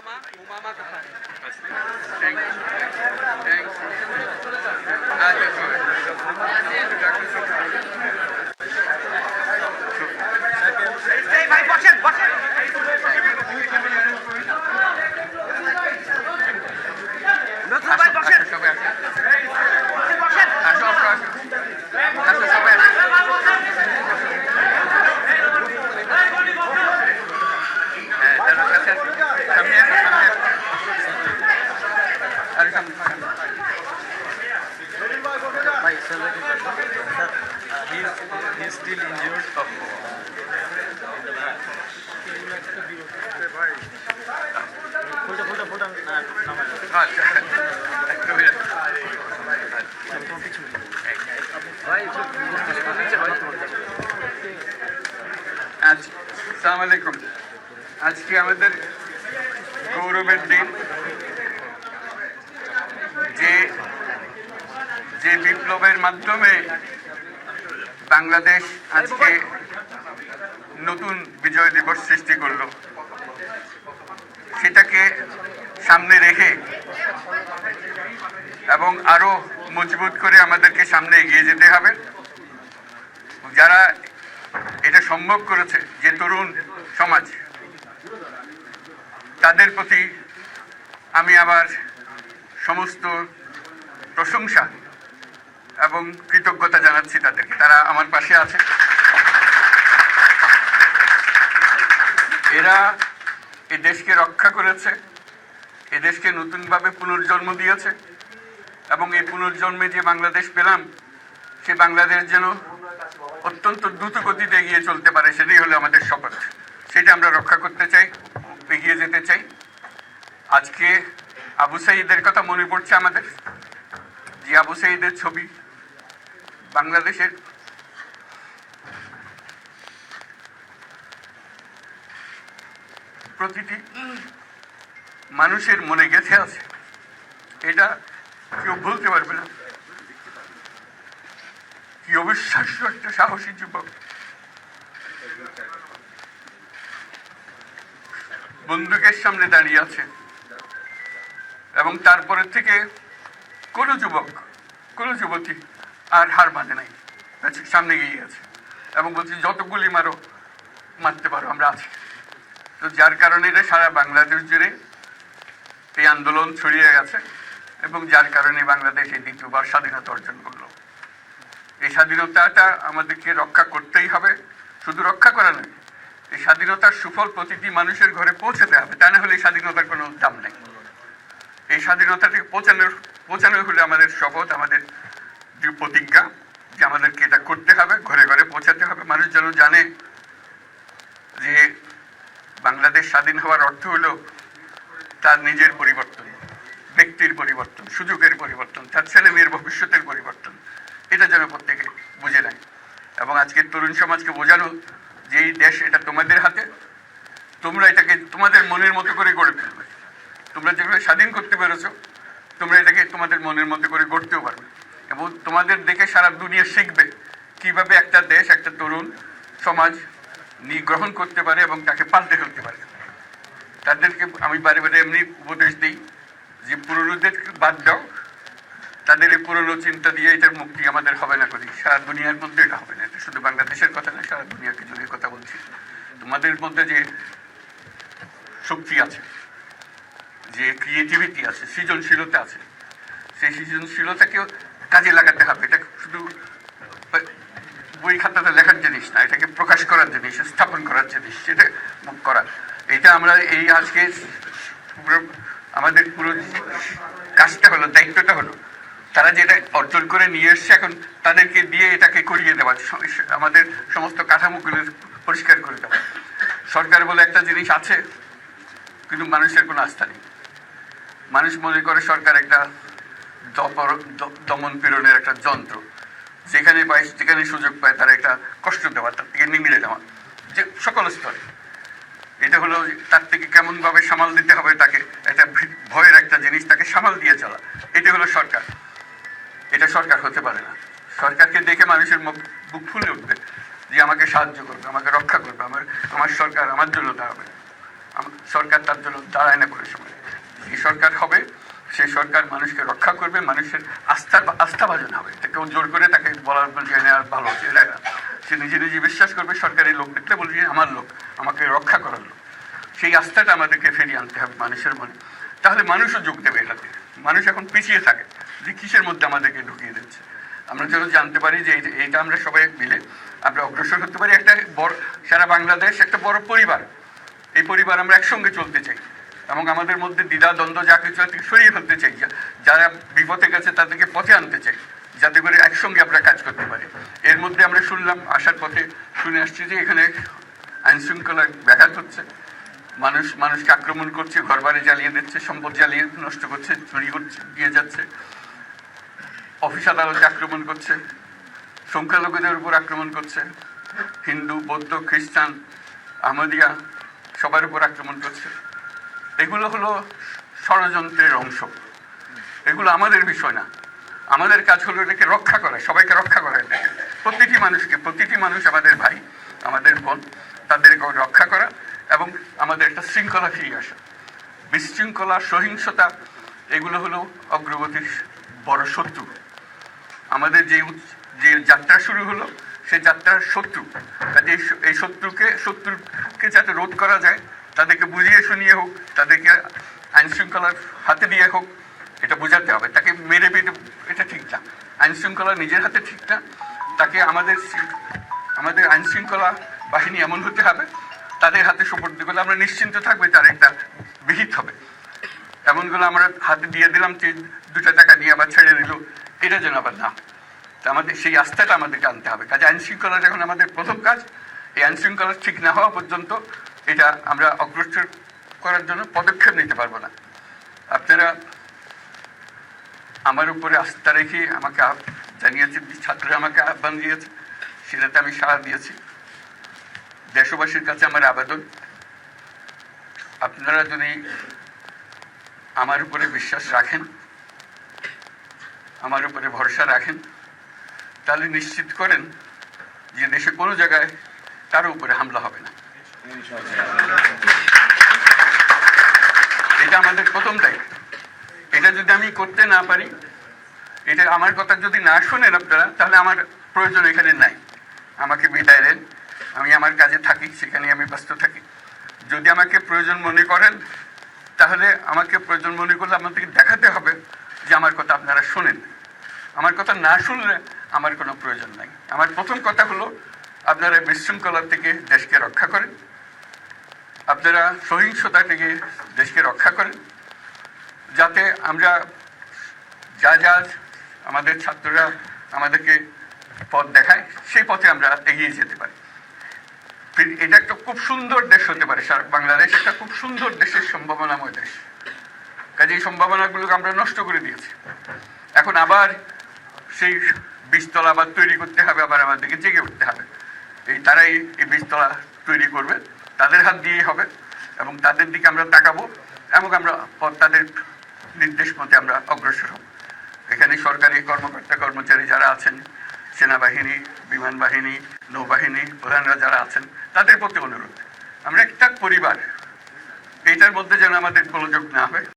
Umama Kafan. ভাই বসেন বসেন নতুন ভাই বসেন বসেন আসো আসো আসো সবাই He's still injured. আসসালামু আলাইকুম। আজকে আমাদের গৌরবের দিন, যে বিপ্লবের মাধ্যমে বাংলাদেশ আজকে নতুন বিজয় দিবস সৃষ্টি করলো, সেটাকে সামনে রেখে এবং আরো মজবুত করে আমাদেরকে সামনে এগিয়ে যেতে হবে। যারা এটা সম্ভব করেছে, যে তরুণ সমাজ, তাদের প্রতি আমি আবার সমস্ত প্রশংসা এবং কৃতজ্ঞতা জানাচ্ছি তাদেরকে। তারা আমার পাশে আছে। এরা এই দেশকে রক্ষা করেছে, এ দেশকে নতুনভাবে পুনর্জন্ম দিয়েছে এবং এই পুনর্জন্মে যে বাংলাদেশ পেলাম, সে বাংলাদেশ যেন অত্যন্ত দ্রুত গতিতে এগিয়ে চলতে পারে, সেটাই হলো আমাদের শপথ। সেটা আমরা রক্ষা করতে চাই, এগিয়ে যেতে চাই। আজকে আবু সাঈদের কথা মনে পড়ছে আমাদের, যে আবু সাঈদের ছবি বাংলাদেশের প্রতিটি মানুষের মনে গেঁথে আছে। এটা কেউ ভুলতে পারবে না। কি অবিশ্বাস্য একটা সাহসী যুবক, বন্দুকের সামনে দাঁড়িয়ে আছে এবং তারপরে থেকে কোনো যুবক, কোনো যুবতী আর হার মানে নাই, সামনে গিয়ে আছে এবং বলছি যত গুলি মারো, মারতে পারো, আমরা আছি। তো যার কারণে এটা সারা বাংলাদেশ জুড়ে এই আন্দোলন ছড়িয়ে গেছে এবং যার কারণে বাংলাদেশ এই দ্বিতীয়বার স্বাধীনতা অর্জন করলো। এই স্বাধীনতাটা আমাদেরকে রক্ষা করতেই হবে। শুধু রক্ষা করা নয়, এই স্বাধীনতার সুফল প্রতিটি মানুষের ঘরে পৌঁছাতে হবে, তা না হলে এই স্বাধীনতার কোনো দাম নেই। এই স্বাধীনতাটাকে পৌঁছানো হলে আমাদের শপথ, আমাদের যে প্রতিজ্ঞা, যে আমাদেরকে এটা করতে হবে, ঘরে ঘরে পৌঁছাতে হবে। মানুষ যেন জানে যে বাংলাদেশ স্বাধীন হওয়ার অর্থ হলো তার নিজের পরিবর্তন, ব্যক্তির পরিবর্তন, সুযোগের পরিবর্তন, তার ছেলে মেয়ের ভবিষ্যতের পরিবর্তন। এটা যেন প্রত্যেকে বুঝে নেয় এবং আজকের তরুণ সমাজকে বোঝানো যে এই দেশ এটা তোমাদের হাতে, তোমরা এটাকে তোমাদের মনের মতো করে গড়ে তুলবে। তোমরা যেভাবে স্বাধীন করতে পেরেছো, তোমরা এটাকে তোমাদের মনের মতো করে গড়তেও পারবে এবং তোমাদের দেখে সারা দুনিয়া শিখবে কিভাবে একটা দেশ, একটা তরুণ সমাজ গ্রহণ করতে পারে এবং তাকে পাল্টে ফেলতে পারে। তাদেরকে আমি বারে বারে এমনি উপদেশ দিই যে পুরনোদের বাদ দাও, তাদের এই পুরনো চিন্তা দিয়ে এটার মুক্তি আমাদের হবে না করি, সারা দুনিয়ার মধ্যে এটা হবে না। এটা শুধু বাংলাদেশের কথা না, সারা দুনিয়াকে জুড়ে কথা বলছি। তোমাদের মধ্যে যে শক্তি আছে, যে ক্রিয়েটিভিটি আছে, সৃজনশীলতা আছে, সেই সৃজনশীলতাকেও কাজে লাগাতে হবে। এটা শুধু বই খাতাতে লেখার জিনিস না, এটাকে প্রকাশ করার জিনিস, স্থাপন করার জিনিস, সেটা করা। এটা আমরা এই আজকে আমাদের পুরো কাজটা হলো, দায়িত্বটা হলো, তারা যেটা অর্জন করে নিয়ে এসছে এখন তাদেরকে দিয়ে এটাকে করিয়ে দেওয়া, আমাদের সমস্ত কাঠামোগুলো পরিষ্কার করে দেওয়া। সরকার বলে একটা জিনিস আছে, কিন্তু মানুষের কোনো আস্থা নেই। মানুষ মনে করে সরকার একটা দমন পীড়নের একটা যন্ত্র, যেখানে পায়, যেখানে সুযোগ পায় তারা একটা কষ্ট দেওয়া, তার থেকে নিংড়ে দেওয়া, যে সকল স্তরে। এটা হলো তার থেকে কেমন ভাবে সামাল দিতে হবে তাকে, একটা ভয়ের একটা জিনিস, তাকে সামাল দিয়ে চলা। এটা হলো সরকার। এটা সরকার হতে পারে না। সরকারকে দেখে মানুষের বুক ফুলে উঠবে যে আমাকে সাহায্য করবে, আমাকে রক্ষা করবে, আমার সরকার আমার জন্য দাঁড়াবে। সরকার তার জন্য দাঁড়ায় না কোনো সময়। এই সরকার হবে, সেই সরকার মানুষকে রক্ষা করবে, মানুষের আস্থাভাজন হবে। কেউ জোর করে তাকে বলার যে আর ভালো হচ্ছে এটা না। সে নিজে নিজে বিশ্বাস করবে, সরকারি লোক দেখলে বলবে যে আমার লোক, আমাকে রক্ষা করার লোক। সেই আস্থাটা আমাদেরকে ফিরিয়ে আনতে হবে মানুষের মনে, তাহলে মানুষও যোগ দেবে এটাতে। মানুষ এখন পিছিয়ে থাকে যে কিসের মধ্যে আমাদেরকে ঢুকিয়ে দিচ্ছে। আমরা যেন জানতে পারি যে এইটা আমরা সবাই মিলে আমরা অগ্রসর হতে পারি। একটা বড়, সারা বাংলাদেশ একটা বড় পরিবার, এই পরিবার আমরা একসঙ্গে চলতে চাই এবং আমাদের মধ্যে দ্বিধা দ্বন্দ্ব যা কিছু থেকে সরিয়ে ফেলতে চাই। যারা বিপথে গেছে তাদেরকে পথে আনতে চাই, যাতে করে একসঙ্গে আমরা কাজ করতে পারি। এর মধ্যে আমরা শুনলাম, আসার পথে শুনে আসছি যে এখানে আইন শৃঙ্খলার ব্যাঘাত হচ্ছে, মানুষকে আক্রমণ করছে, ঘরবাড়ি জ্বালিয়ে দিচ্ছে, সম্পদ জ্বালিয়ে নষ্ট করছে, চুরি করছে, দিয়ে যাচ্ছে, অফিস আদালতে আক্রমণ করছে, সংখ্যালঘুদের উপর আক্রমণ করছে, হিন্দু, বৌদ্ধ, খ্রিস্টান, আহমদিয়া সবার উপর আক্রমণ করছে। এগুলো হলো ষড়যন্ত্রের অংশ, এগুলো আমাদের বিষয় না। আমাদের কাজ হলো এটাকে রক্ষা করা, সবাইকে রক্ষা করা, এটাকে প্রতিটি মানুষকে, প্রতিটি মানুষ আমাদের ভাই, আমাদের বোন, তাদেরকে রক্ষা করা এবং আমাদের একটা শৃঙ্খলা ফিরিয়ে আসা। বিশৃঙ্খলা, সহিংসতা এগুলো হলো অগ্রগতির বড় শত্রু। আমাদের যে যাত্রা শুরু হলো সেই যাত্রার শত্রু, কাজে এই শত্রুকে যাতে রোধ করা যায়, তাদেরকে বুঝিয়ে শুনিয়ে হোক, তাদেরকে আইন শৃঙ্খলার হাতে দিয়ে হোক, এটা বোঝাতে হবে। তাকে মেরে পেটে এটা ঠিক না, আইন শৃঙ্খলা নিজের হাতে ঠিক না। তাকে আমাদের আইন শৃঙ্খলা বাহিনী এমন হতে হবে, তাদের হাতে সুপর্দ করলে আমরা নিশ্চিন্ত থাকবে তার একটা বিহিত হবে। এমনগুলো আমরা হাতে দিয়ে দিলাম যে 2 টাকা দিয়ে আবার ছেড়ে দিল, এটা যেন আবার না। তা আমাদের সেই আস্থাটা আমাদেরকে আনতে হবে। কাজে আইন শৃঙ্খলা যখন আমাদের প্রথম কাজ, এই আইন শৃঙ্খলা ঠিক না হওয়া পর্যন্ত এটা আমরা অগ্রসর করার জন্য পদক্ষেপ নিতে পারবো না। আপনারা আমার উপরে আস্থা রেখে আমাকে জানিয়েছে, ছাত্ররা আমাকে আহ্বান দিয়েছে, সেটাতে আমি সাড়া দিয়েছি। দেশবাসীর কাছে আমার আবেদন, আপনারা যদি আমার উপরে বিশ্বাস রাখেন, আমার উপরে ভরসা রাখেন, তাহলে নিশ্চিত করেন যে দেশে কোনো জায়গায় কারো উপরে হামলা হবে না। এটা আমাদের প্রথম দায়িত্ব। এটা যদি আমি করতে না পারি, এটা আমার কথা যদি না শোনেন আপনারা, তাহলে আমার প্রয়োজন এখানে নাই। আমাকে বিদায় দেন, আমি আমার কাজে থাকি, সেখানে আমি ব্যস্ত থাকি। যদি আমাকে প্রয়োজন মনে করেন, তাহলে আমাকে প্রয়োজন মনে করলে আপনাদেরকে দেখাতে হবে যে আমার কথা আপনারা শোনেন। আমার কথা না শুনলে আমার কোনো প্রয়োজন নাই। আমার প্রথম কথা হলো, আপনারা বিশৃঙ্খলা থেকে দেশকে রক্ষা করেন, আপনারা সহিংসতা থেকে দেশকে রক্ষা করেন, যাতে আমরা যা আমাদের ছাত্ররা আমাদেরকে পথ দেখায়, সেই পথে আমরা এগিয়ে যেতে পারি। এটা একটা খুব সুন্দর দেশ হতে পারে, সারা বাংলাদেশ একটা খুব সুন্দর দেশের সম্ভাবনাময় দেশ। কাজে এই সম্ভাবনাগুলোকে আমরা নষ্ট করে দিয়েছি। এখন আবার সেই বীজতলা আবার তৈরি করতে হবে, আবার আমাদেরকে জেগে উঠতে হবে। তারাই এই বীজতলা তৈরি করবে, তাদের হাত দিয়েই হবে এবং তাদের দিকে আমরা তাকাবো এবং আমরা তাদের নির্দেশ মতে আমরা অগ্রসর হব। এখানে সরকারি কর্মকর্তা কর্মচারী যারা আছেন, সেনাবাহিনী, বিমান বাহিনী, নৌবাহিনী প্রধানরা যারা আছেন, তাদের প্রতি অনুরোধ, আমরা একটা পরিবার, এইটার মধ্যে যেন আমাদের গোলযোগ না হয়।